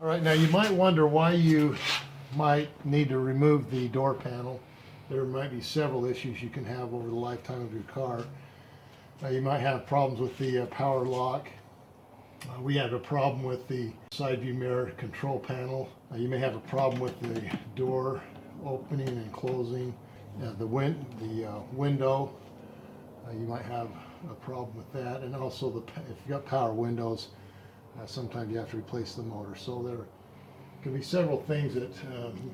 All right, now you might wonder why you might need to remove the door panel. There might be several issues you can have over the lifetime of your car. You might have problems with the power lock. We had a problem with the side view mirror control panel. You may have a problem with the door opening and closing. The window, you might have a problem with that. And also, if you've got power windows, sometimes you have to replace the motor. So there can be several things that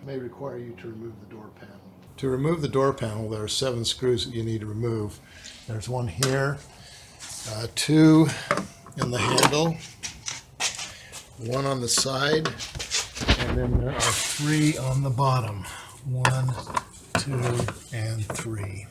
may require you to remove the door panel. To remove the door panel, there are 7 screws that you need to remove. There's one here, 2 in the handle, 1 on the side, and then there are 3 on the bottom. 1, 2, and 3.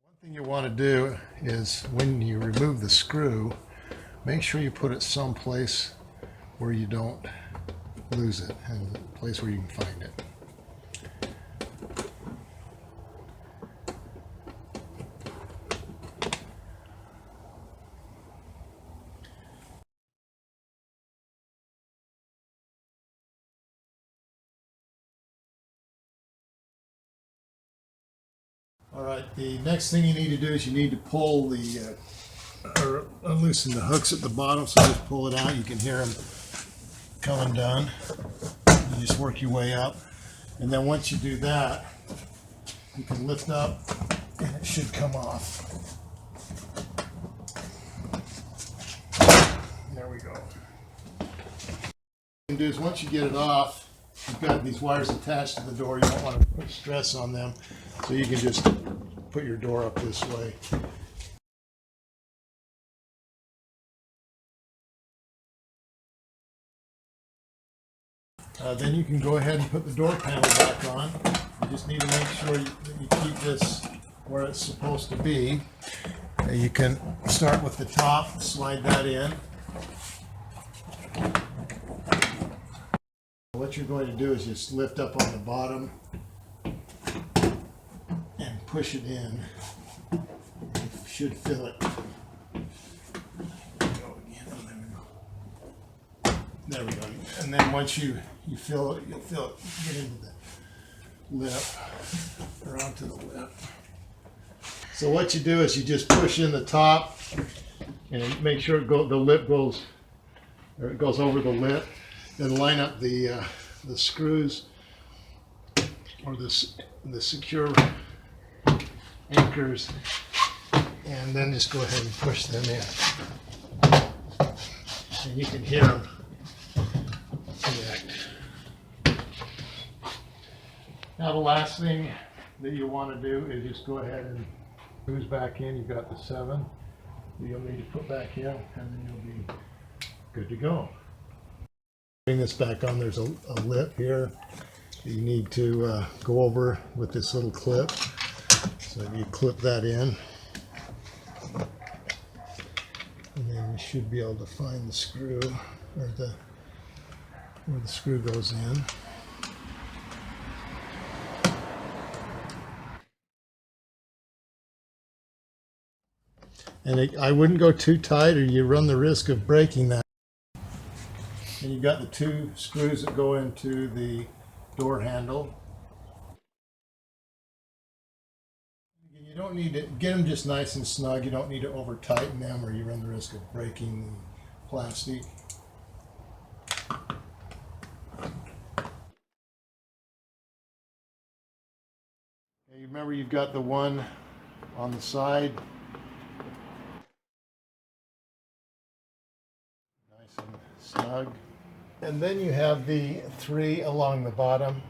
One thing you want to do is when you remove the screw, make sure you put it someplace where you don't lose it, and a place where you can find it. All right, the next thing you need to do is you need to pull the, or unloosen the hooks at the bottom, so just pull it out. You can hear them coming down. You just work your way up. And then once you do that, you can lift up and it should come off. There we go. What you can do is once you get it off, you've got these wires attached to the door. You don't want to put stress on them. So you can just put your door up this way. Then you can go ahead and put the door panel back on. You just need to make sure that you keep this where it's supposed to be. You can start with the top, slide that in. What you're going to do is just lift up on the bottom and push it in. You should fill it. There we go. And then once you fill it, you'll feel it get into the lip, or onto the lip. So what you do is you just push in the top and make sure the lip goes, or it goes over the lip. Then line up the screws, or the secure anchors, and then just go ahead and push them in. And you can hear them connect. Now the last thing that you want to do is just go ahead and screws back in. You've got the 7 that you'll need to put back in, and then you'll be good to go. Bring this back on. There's a lip here that you need to go over with this little clip. So you clip that in, and then you should be able to find the screw, or where the screw goes in. And I wouldn't go too tight, or you run the risk of breaking that. And you've got the 2 screws that go into the door handle. You don't need to get them just nice and snug. You don't need to over tighten them, or you run the risk of breaking the plastic. Okay, remember, you've got the one on the side. Nice and snug. And then you have the 3 along the bottom.